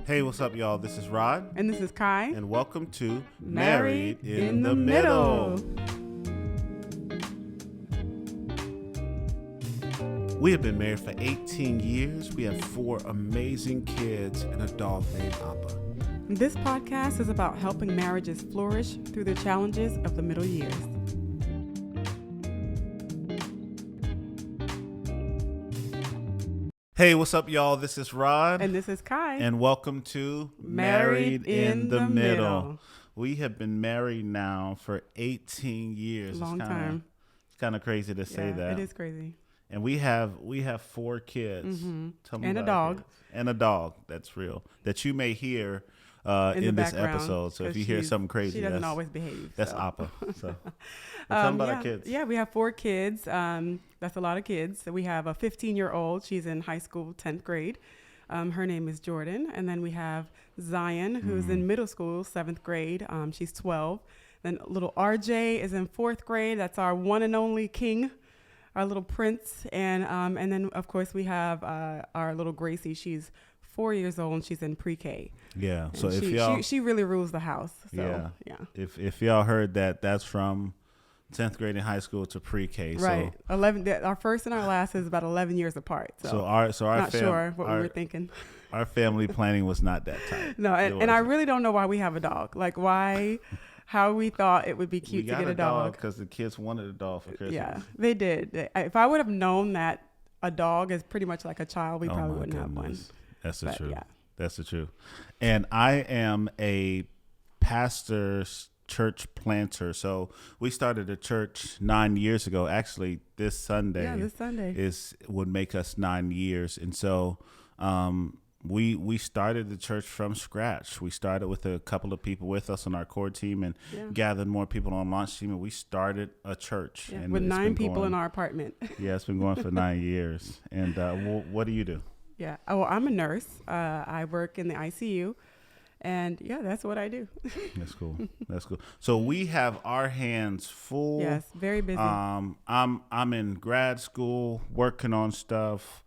Hey, what's up, y'all? This is Rod. And this is Kai. And welcome to Married in the Middle. We have been married for 18 years. We have 4 amazing kids and a dog named Appa. This podcast is about helping marriages flourish through the challenges of the middle years. Hey, what's up, y'all? This is Rod. And this is Kai. And welcome to Married in the Middle. We have been married now for 18 years. Long time. It's kind of crazy to say that. It is crazy. And we have 4 kids. Mm-hmm. And a dog. Kids. And a dog. That's real. That you may hear in this episode. So if you hear something crazy, she doesn't always behave. That's Appa. So tell them about our kids. Yeah, we have 4 kids. That's a lot of kids. So we have a 15-year-old. She's in high school, 10th grade. Her name is Jordan. And then we have Zion, who's in middle school, 7th grade. She's 12. Then little RJ is in 4th grade. That's our one and only king, our little prince. And then, of course, we have our little Gracie. She's 4 years old and she's in pre-K. Yeah. And so if y'all, she really rules the house. So, yeah. If y'all heard that, that's from 10th grade in high school to pre-K. Right. So 11. Our first and our last is about 11 years apart. So our not sure what we were thinking. Our family planning was not that tight. No, and I really don't know why we have a dog. Like how we thought it would be cute to get a dog. Because the kids wanted a dog for Christmas. Yeah, they did. If I would have known that a dog is pretty much like a child, we probably wouldn't have one. That's the truth. Yeah. That's the truth. And I am a pastor's church planter. So we started a church 9 years ago. Actually, this Sunday would make us 9 years. And so we started the church from scratch. We started with a couple of people with us on our core team and gathered more people on launch team. And we started a church. Yeah, and with 9 people in our apartment. Yeah, it's been going for 9 years. And what do you do? Yeah. Oh, I'm a nurse. I work in the ICU. And that's what I do. That's cool. That's cool. So we have our hands full. Yes, very busy. I'm in grad school working on stuff.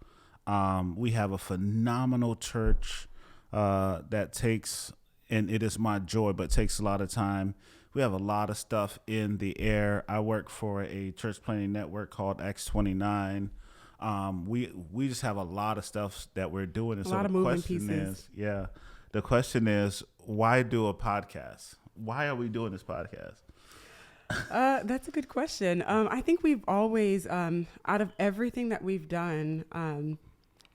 We have a phenomenal church that takes, and it is my joy, but takes a lot of time. We have a lot of stuff in the air. I work for a church planning network called S1.E1 This. We just have a lot of stuff that we're doing. And a lot of moving pieces. The question is, why do a podcast? Why are we doing this podcast? That's a good question. I think we've always, out of everything that we've done,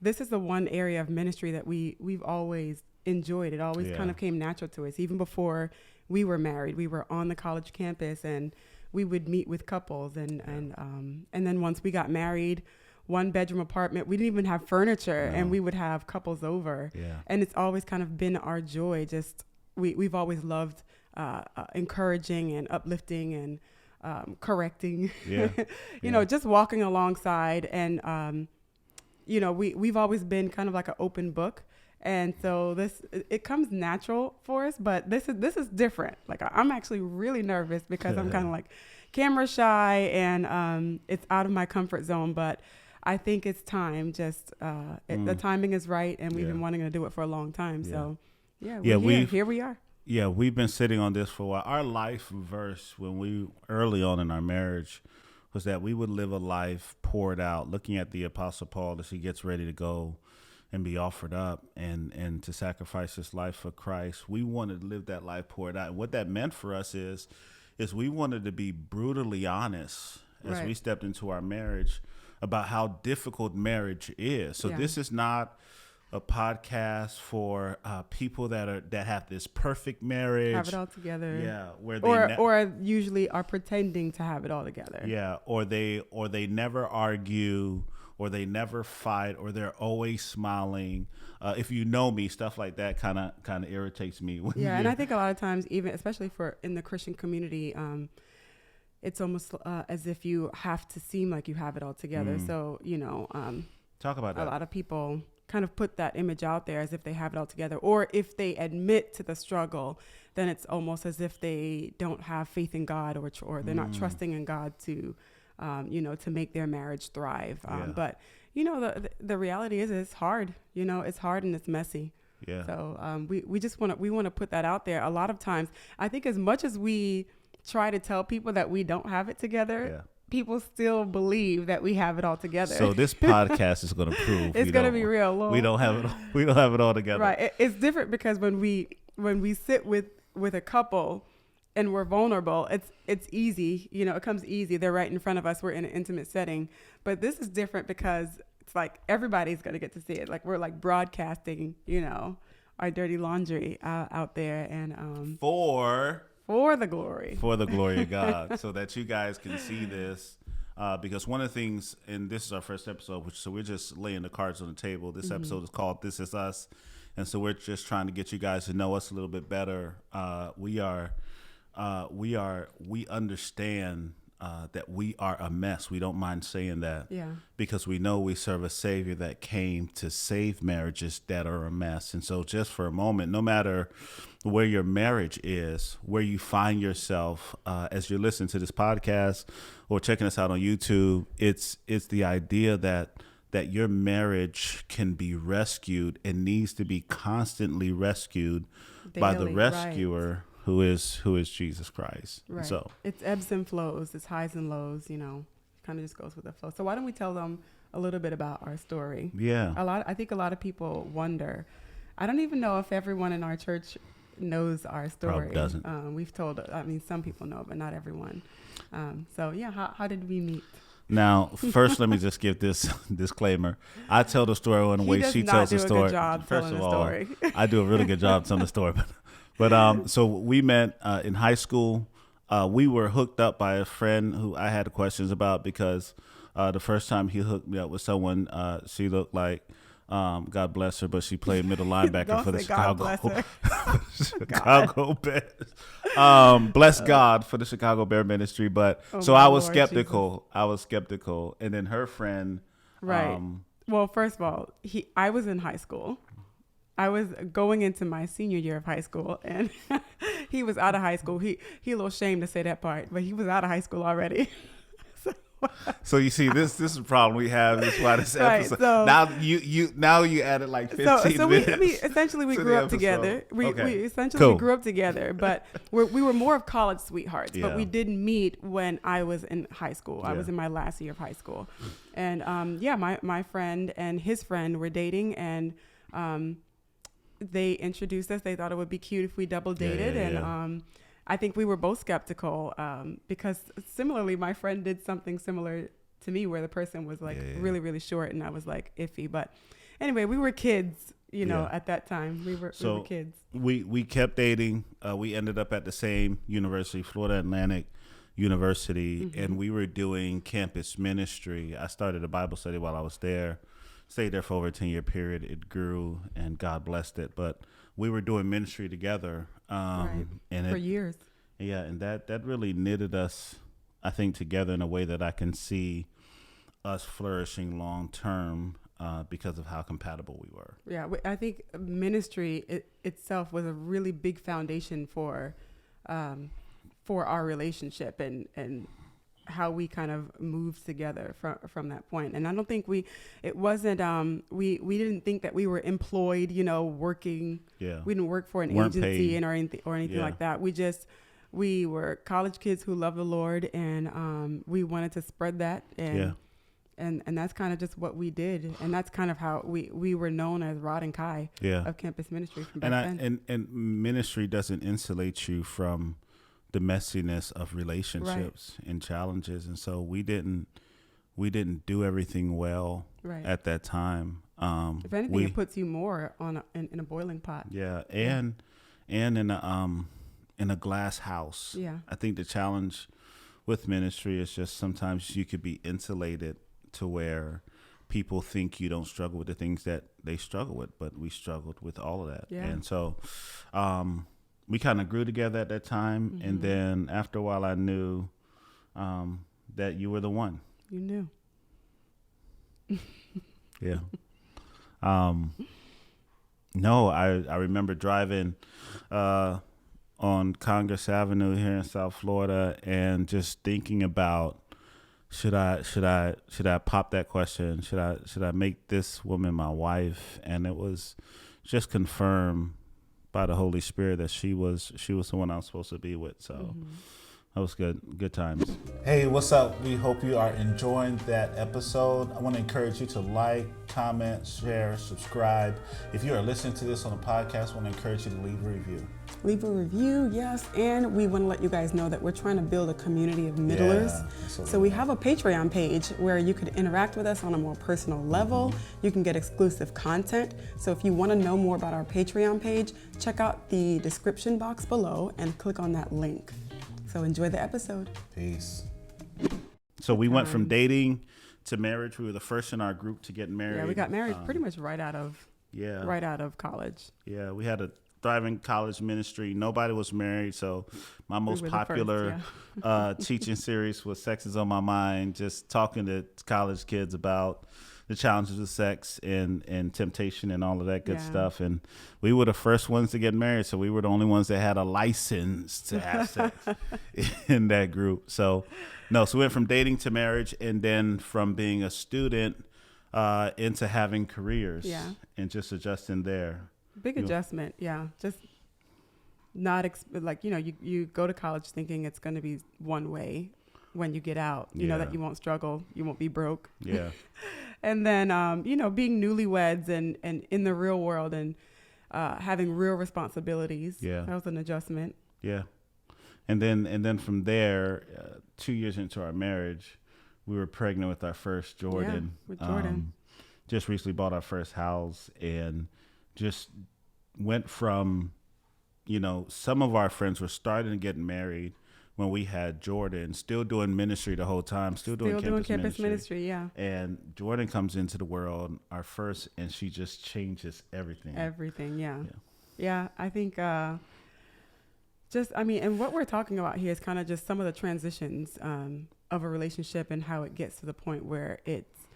this is the one area of ministry that we've always enjoyed. It always kind of came natural to us. Even before we were married, we were on the college campus and we would meet with couples. And then once we got married, 1-bedroom apartment, we didn't even have furniture and we would have couples over. Yeah. And it's always kind of been our joy. Just we've always loved encouraging and uplifting and correcting, just walking alongside. And, we've always been kind of like an open book. And so it comes natural for us, but this is different. Like I'm actually really nervous because I'm kind of like camera shy and it's out of my comfort zone, but I think it's time. Just the timing is right, and we've been wanting to do it for a long time. Yeah. So, here we are. Yeah, we've been sitting on this for a while. Our life verse when we early on in our marriage was that we would live a life poured out, looking at the Apostle Paul as he gets ready to go and be offered up and to sacrifice his life for Christ. We wanted to live that life poured out. And what that meant for us is we wanted to be brutally honest as we stepped into our marriage about how difficult marriage is. So this is not a podcast for people that have this perfect marriage, have it all together. Yeah, where they or usually are pretending to have it all together. Yeah, or they never argue, or they never fight, or they're always smiling. If you know me, stuff like that kind of irritates me. And I think a lot of times, even especially in the Christian community, it's almost as if you have to seem like you have it all together. So, talk about that. A lot of people kind of put that image out there as if they have it all together. Or if they admit to the struggle, then it's almost as if they don't have faith in God or they're not trusting in God to make their marriage thrive. But, the reality is it's hard. It's hard and it's messy. Yeah. So we just want to put that out there. A lot of times, I think as much as we try to tell people that we don't have it together, Yeah. people still believe that we have it all together. So this podcast is going to prove it's going to be real. Lord. We don't have it. We don't have it all together. Right. It's different because when we sit with a couple and we're vulnerable, it's easy. You know, it comes easy. They're right in front of us. We're in an intimate setting. But this is different because it's like everybody's going to get to see it. Like we're like broadcasting, you know, our dirty laundry out there, and for the glory of God, so that you guys can see this. Because one of the things, and this is our first episode, so we're just laying the cards on the table. This episode is called "This Is Us," and so we're just trying to get you guys to know us a little bit better. We understand that we are a mess. We don't mind saying that, because we know we serve a Savior that came to save marriages that are a mess. And so, just for a moment, no matter where your marriage is, where you find yourself as you're listening to this podcast or checking us out on YouTube, it's the idea that your marriage can be rescued and needs to be constantly rescued by the rescuer. Right. Who is Jesus Christ. Right. So it's ebbs and flows, it's highs and lows, you know, kind of just goes with the flow. So why don't we tell them a little bit about our story? Yeah. I think a lot of people wonder. I don't even know if everyone in our church knows our story. Probably doesn't. We've told, I mean, some people know, but not everyone. So yeah, how did we meet? Now, first, let me just give this disclaimer. I tell the story in the way she tells the story. First of all, I do a really good job telling the story. But so we met in high school. We were hooked up by a friend who I had questions about because the first time he hooked me up with someone, she looked like, God bless her, but she played middle linebacker for the Chicago Bears. Bless God for the Chicago Bear ministry. But so I was skeptical. Jesus. I was skeptical. And then her friend. Right. Well, first of all, I was in high school. I was going into my senior year of high school, and he was out of high school. He a little ashamed to say that part, but he was out of high school already. So you see, this is a problem we have. This is why this episode. So, now you added like 15 minutes. Essentially we grew up together. We grew up together, but we were more of college sweethearts. Yeah. But we didn't meet when I was in high school. Yeah. I was in my last year of high school, and my friend and his friend were dating, and they introduced us. They thought it would be cute if we double dated. I think we were both skeptical because similarly, my friend did something similar to me where the person was like really, really short and I was like iffy. But anyway, we were kids, you know, at that time. We were kids. We kept dating. We ended up at the same university, Florida Atlantic University, and we were doing campus ministry. I started a Bible study while I was there. Stayed there for over a 10-year period. It grew, and God blessed it. But we were doing ministry together, and for years. Yeah, and that really knitted us, I think, together in a way that I can see us flourishing long term because of how compatible we were. Yeah, I think ministry itself was a really big foundation for our relationship and how we kind of moved together from that point. And I don't think we didn't think that we were employed, you know, working. Yeah. We didn't work for an agency or anything like that. We were college kids who love the Lord, and we wanted to spread that. And that's kind of just what we did. And that's kind of how we were known as Rod and Kai of campus ministry from back then. And ministry doesn't insulate you from the messiness of relationships and challenges, and so we didn't do everything well at that time. If anything, it puts you more in a boiling pot. Yeah, and in a glass house. Yeah, I think the challenge with ministry is just sometimes you could be insulated to where people think you don't struggle with the things that they struggle with, but we struggled with all of that, and so. We kind of grew together at that time, and then after a while, I knew that you were the one. You knew. Yeah. No, I remember driving on Congress Avenue here in South Florida, and just thinking about should I pop that question? Should I make this woman my wife? And it was just confirmed by the Holy Spirit that she was the one I was supposed to be with. So that was good times. Hey, what's up? We hope you are enjoying that episode. I want to encourage you to like, comment, share, subscribe. If you are listening to this on a podcast, I want to encourage you to leave a review. Leave a review, yes. And we want to let you guys know that we're trying to build a community of middlers. So we have a Patreon page where you could interact with us on a more personal level. You can get exclusive content. So if you want to know more about our Patreon page, check out the description box below and click on that link. So enjoy the episode. Peace. So we went from dating to marriage. We were the first in our group to get married. Yeah, we got married pretty much right out of college. Yeah, we had a thriving college ministry. Nobody was married, so my most popular teaching series was Sex is on My Mind, just talking to college kids about the challenges of sex and temptation and all of that good stuff. And we were the first ones to get married, so we were the only ones that had a license to have sex in that group. So we went from dating to marriage, and then from being a student into having careers and just adjusting there. Big adjustment, just not you go to college thinking it's going to be one way. When you get out, you know that you won't struggle, you won't be broke. Yeah. And then, being newlyweds and in the real world and having real responsibilities. Yeah. That was an adjustment. Yeah. And then from there, 2 years into our marriage, we were pregnant with our first Jordan. Yeah, with Jordan. Just recently bought our first house and just went from, some of our friends were starting to get married when we had Jordan, still doing ministry the whole time, still doing campus ministry. Yeah. And Jordan comes into the world, our first, and she just changes everything. Everything, yeah. I think and what we're talking about here is kind of just some of the transitions of a relationship and how it gets to the point where it's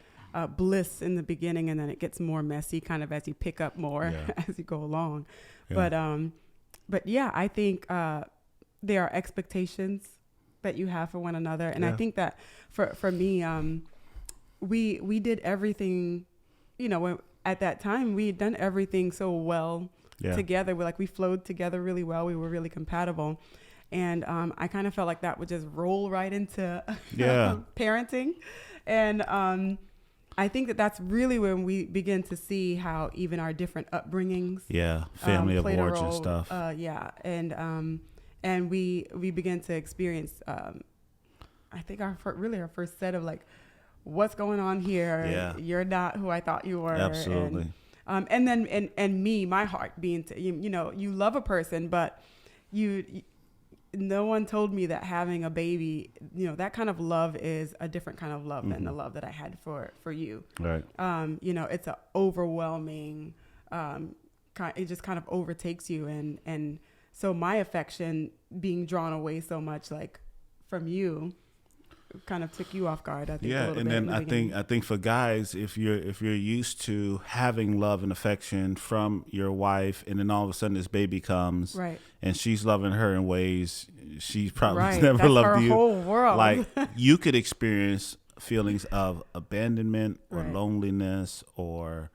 bliss in the beginning and then it gets more messy kind of as you pick up more as you go along. Yeah. But I think there are expectations that you have for one another. And I think that for me, we did everything, at that time we had done everything so well together. We flowed together really well. We were really compatible. And I kind of felt like that would just roll right into parenting. And I think that that's really when we begin to see how even our different upbringings. Yeah, family of origin stuff. And we began to experience, I think our first set of what's going on here? Yeah. You're not who I thought you were. Absolutely. And then me, my heart being, you love a person, but no one told me that having a baby, that kind of love is a different kind of love than the love that I had for you. Right. It's an overwhelming, it just kind of overtakes you and so my affection being drawn away so much from you kind of took you off guard. I think. Yeah, and then I think for guys, if you're used to having love and affection from your wife, and then all of a sudden this baby comes, right, and she's loving her in ways she probably never loved you. Her whole world. You could experience feelings of abandonment or loneliness or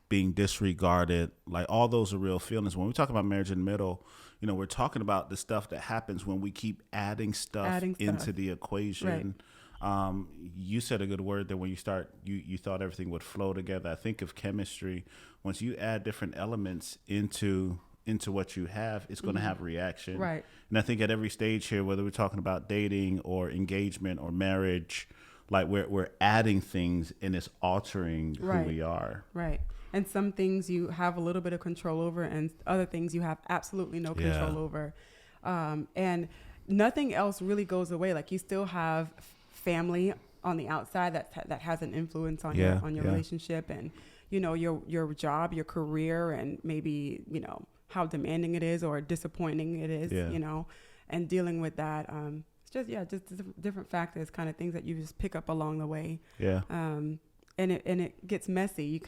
being disregarded. All those are real feelings. When we talk about marriage in the middle, we're talking about the stuff that happens when we keep adding stuff into the equation. Right. You said a good word there when you start, you thought everything would flow together. I think of chemistry. Once you add different elements into what you have, it's going to have reaction. Right. And I think at every stage here, whether we're talking about dating or engagement or marriage, we're adding things and it's altering who we are. Right. And some things you have a little bit of control over and other things you have absolutely no control over. And nothing else really goes away. You still have family on the outside that has an influence on your relationship and, your job, your career, and maybe, how demanding it is or disappointing it is, and dealing with that. It's just different factors, kind of things that you just pick up along the way. Yeah. And it gets messy.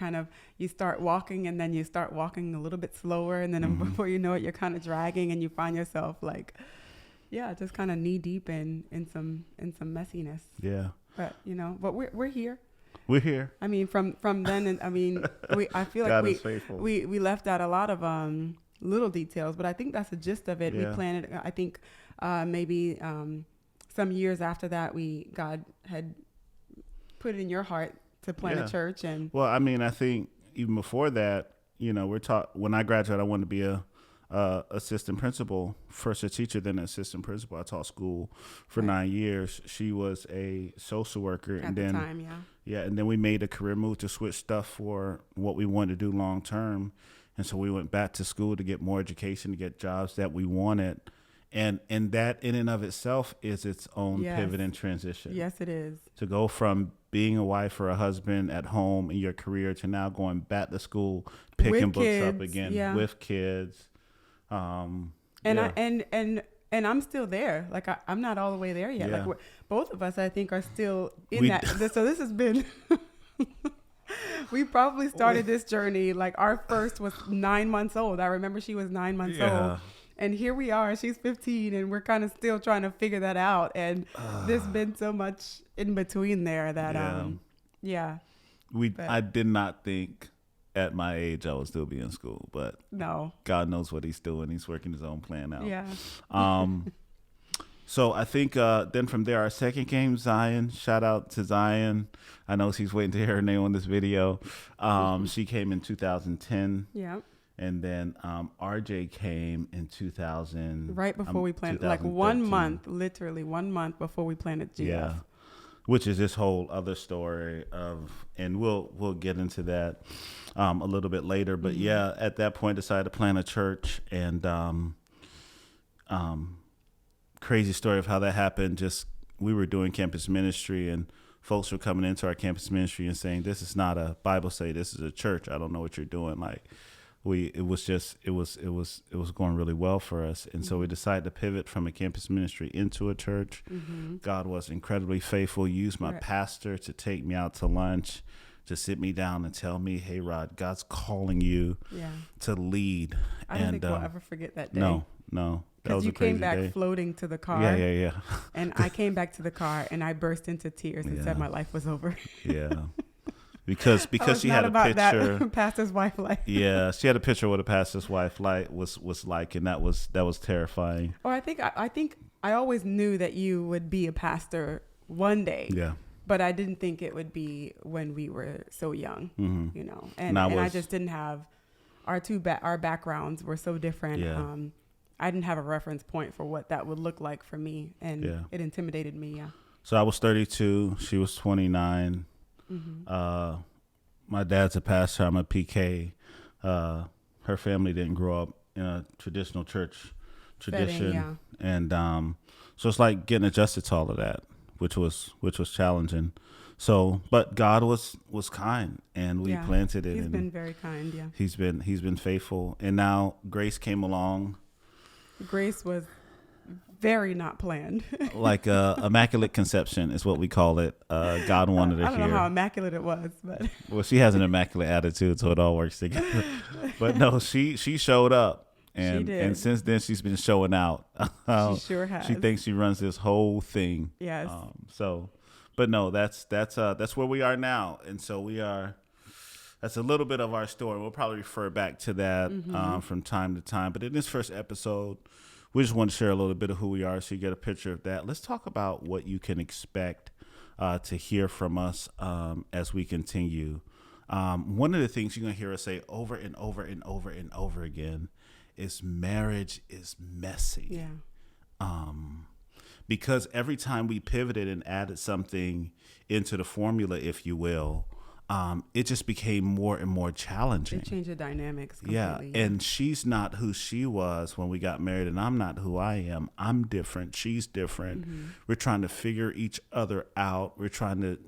You start walking and then you start walking a little bit slower. And then before you know it, you're kind of dragging and you find yourself just kind of knee deep in some messiness. Yeah. But, but we're here We're here. I mean, from then, and I mean, I feel like God is faithful. we left out a lot of little details, but I think that's the gist of it. Yeah. We planned it. I think maybe some years after that, God had put it in your heart to plant a church. And well, I mean, I think even before that, you know, we're taught. When I graduated, I wanted to be a assistant principal, first a teacher, then an assistant principal. I taught school for 9 years. She was a social worker, at and the then time, and then we made a career move to switch stuff for what we wanted to do long term, and so we went back to school to get more education, to get jobs that we wanted, and that in and of itself is its own pivot and transition. Yes, it is. To go from being a wife or a husband at home in your career to now going back to school, picking with books kids, up again with kids. And I'm still there. Like I'm not all the way there yet. Yeah. Like both of us, I think, are still in that. So this has been. We probably started this journey like our first was 9 months old. I remember she was 9 months old, and here we are. She's 15, and we're kind of still trying to figure that out. And there's been so much in between there that I did not think at my age I would still be in school, but no, God knows what he's doing. He's working his own plan out. Yeah. So I think then from there, our second came Zion. Shout out to Zion. I know she's waiting to hear her name on this video. She came in 2010. Yeah. And then RJ came in 2000. Right before we planted, like 1 month, literally 1 month before we planted GF. Yeah. Which is this whole other story of, and we'll get into that a little bit later. But yeah, at that point, decided to plant a church, and crazy story of how that happened. Just we were doing campus ministry, and folks were coming into our campus ministry and saying, "This is not a Bible study. This is a church. I don't know what you're doing." Like it was going really well for us, and so we decided to pivot from a campus ministry into a church. God was incredibly faithful. He used my pastor to take me out to lunch, to sit me down and tell me, "Hey, Rod, God's calling you to lead." I don't think we'll ever forget that day. No. That was you a crazy came back day. floating to the car. Yeah. And I came back to the car and I burst into tears and said my life was over. Yeah. Because she had a picture. That pastor's wife life. Yeah, she had a picture of what a pastor's wife was like, and that was terrifying. Oh, I think I always knew that you would be a pastor one day. Yeah. But I didn't think it would be when we were so young, you know. And I just didn't have our backgrounds were so different. Yeah. I didn't have a reference point for what that would look like for me, and it intimidated me. Yeah. So I was 32. She was 29. My dad's a pastor. I'm a PK. Her family didn't grow up in a traditional church tradition, setting, and so it's like getting adjusted to all of that, which was challenging. So, but God was kind, and we planted it. He's been very kind. Yeah. He's been faithful, and now Grace came along. Grace was very not planned. Like immaculate conception is what we call it. God wanted her here. I don't know how immaculate it was, but well, she has an immaculate attitude, so it all works together. But no, she showed up, and she did. And since then she's been showing out. She sure has. She thinks she runs this whole thing. Yes. But no, that's where we are now, and so we are. That's a little bit of our story. We'll probably refer back to that from time to time. But in this first episode, we just want to share a little bit of who we are, so you get a picture of that. Let's talk about what you can expect to hear from us as we continue. One of the things you're going to hear us say over and over and over and over again is marriage is messy. Yeah. Because every time we pivoted and added something into the formula, if you will, it just became more and more challenging. It changed the dynamics completely. Yeah, and she's not who she was when we got married, and I'm not who I am. I'm different. She's different. We're trying to figure each other out. We're trying to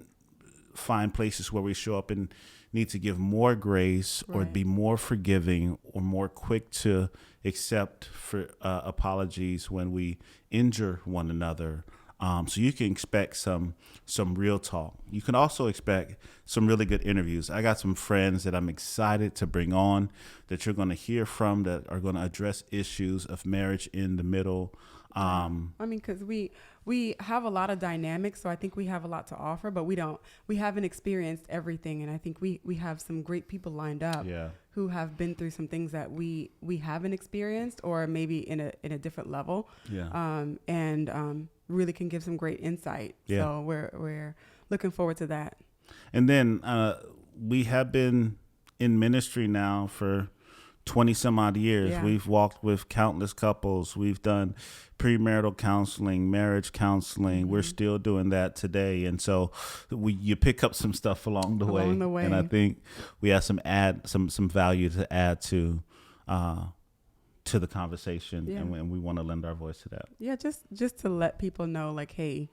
find places where we show up and need to give more grace or be more forgiving or more quick to accept for apologies when we injure one another. So you can expect some real talk. You can also expect some really good interviews. I got some friends that I'm excited to bring on that you're going to hear from that are going to address issues of marriage in the middle I mean, because we have a lot of dynamics, so I think we have a lot to offer, but we haven't experienced everything, and I think we have some great people lined up who have been through some things that we haven't experienced, or maybe in a different level, and really can give some great insight. So we're looking forward to that. And then we have been in ministry now for 20 some odd years. Yeah. We've walked with countless couples. We've done premarital counseling, marriage counseling. We're still doing that today. And so you pick up some stuff along the way. And I think we have some value to add to the conversation. And we want to lend our voice to that. Yeah. Just to let people know, like, hey,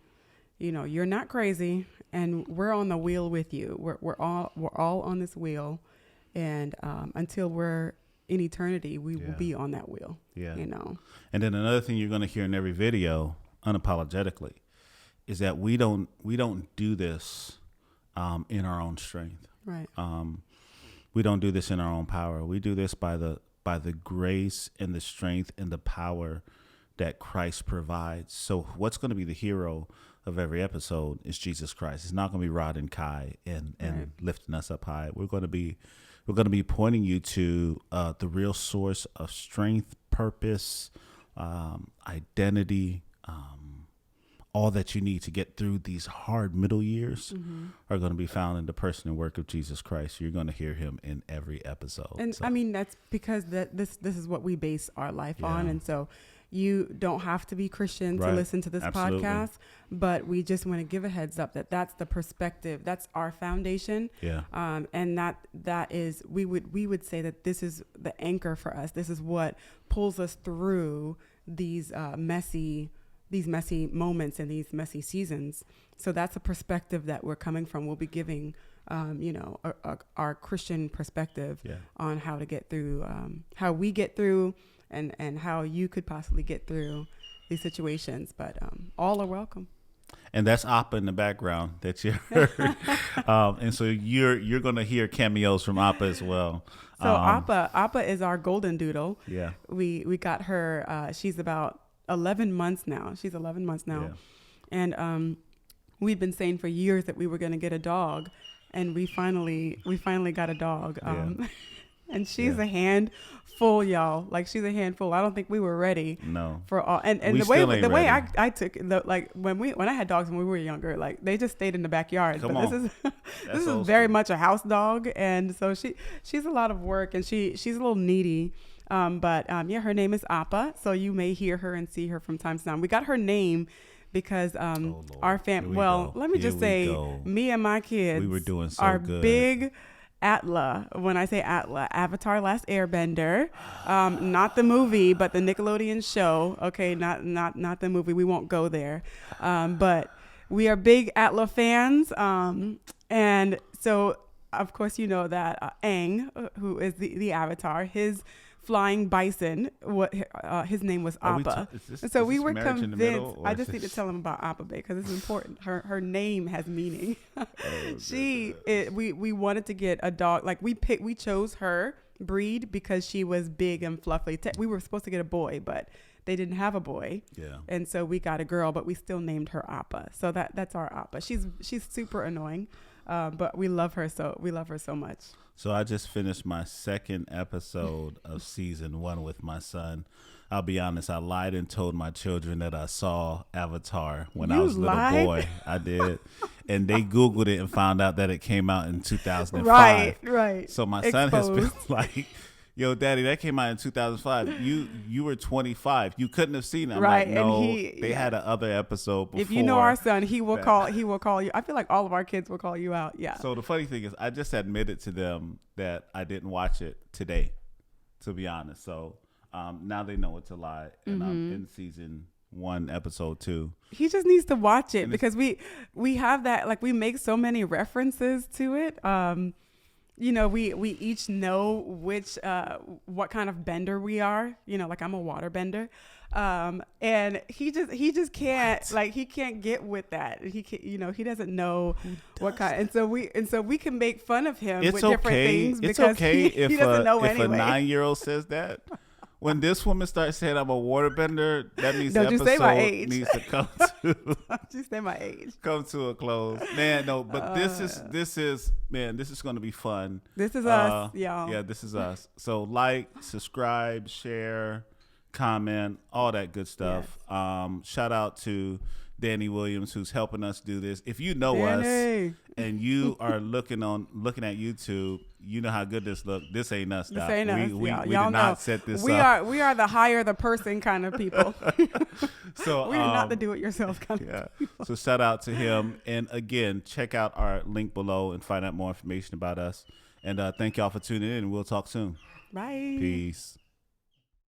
you're not crazy, and we're on the wheel with you. We're all on this wheel. And until we're in eternity, we will be on that wheel. Yeah. And then another thing you're going to hear in every video, unapologetically, is that we don't do this in our own strength. Right. We don't do this in our own power. We do this by the grace and the strength and the power that Christ provides. So what's going to be the hero of every episode is Jesus Christ. It's not going to be Rod and Kai and lifting us up high. We're going to be pointing you to the real source of strength, purpose, identity, all that you need to get through these hard middle years are going to be found in the person and work of Jesus Christ. You're going to hear him in every episode. And I mean, that's because this is what we base our life on. And so you don't have to be Christian to listen to this podcast, but we just want to give a heads up that that's the perspective. That's our foundation. Yeah. And that is, we would say that this is the anchor for us. This is what pulls us through these messy moments and these messy seasons. So that's a perspective that we're coming from. We'll be giving, our Christian perspective on how to get through, how we get through, and how you could possibly get through these situations. But all are welcome. And that's Appa in the background that you heard. And so you're going to hear cameos from Appa as well. So Appa is our golden doodle. Yeah. We got her, she's about 11 months now. She's 11 months now. Yeah. And we'd been saying for years that we were going to get a dog, and we finally got a dog. And she's a handful, y'all. Like, she's a handful. I don't think we were ready. No. For all. And the way I took it, like when I had dogs when we were younger, like they just stayed in the backyard. Come but on. This is very much a house dog, and so she's a lot of work, and she's a little needy. But her name is Appa, so you may hear her and see her from time to time. We got her name because our family. Well, let me just say, me and my kids, we were doing so are good. Big Atla. When I say Atla, Avatar: Last Airbender, not the movie, but the Nickelodeon show. Okay, not the movie. We won't go there. But we are big Atla fans, and so of course you know that Aang, who is the Avatar, his flying bison, his name was Appa. So we were convinced. I just need to tell him about Appa because it's important. Her name has meaning. We wanted to get a dog. Like we chose her breed because she was big and fluffy. We were supposed to get a boy, but they didn't have a boy. Yeah. And so we got a girl, but we still named her Appa. So that's our Appa. She's super annoying, but we love her so much. So I just finished my second episode of season 1 with my son. I'll be honest, I lied and told my children that I saw Avatar when I was a little boy. I did. And they Googled it and found out that it came out in 2005. Right. So my son has been like, yo, Daddy, that came out in 2005. You were 25. You couldn't have seen it. I'm right. Like, no, and they had another episode before. If you know our son, he will call you. I feel like all of our kids will call you out. Yeah. So the funny thing is, I just admitted to them that I didn't watch it today, to be honest. So now they know it's a lie. And I'm in season 1, episode 2. He just needs to watch it because we have that, like, we make so many references to it. We each know which what kind of bender we are. Like I'm a water bender, and he just can't he can't get with that. He can't, he doesn't know what kind. And so we can make fun of him with different things because he doesn't know anyway. If a 9-year-old says that, when this woman starts saying I'm a waterbender, that means Don't the you say my episode age. needs to come to Don't you say my age. come to a close. Man, no, but this is man, this is going to be fun. This is us, y'all. Yeah, this is us. So like, subscribe, share, comment, all that good stuff. Shout out to Danny Williams, who's helping us do this. If you know Danny. us and you are looking at YouTube, you know how good this look. This ain't us. This ain't us. We y'all did know. not set this up. We are the hire the person kind of people. So we are not the do it yourself kind of people. So shout out to him. And again, check out our link below and find out more information about us. And thank y'all for tuning in. We'll talk soon. Bye. Peace.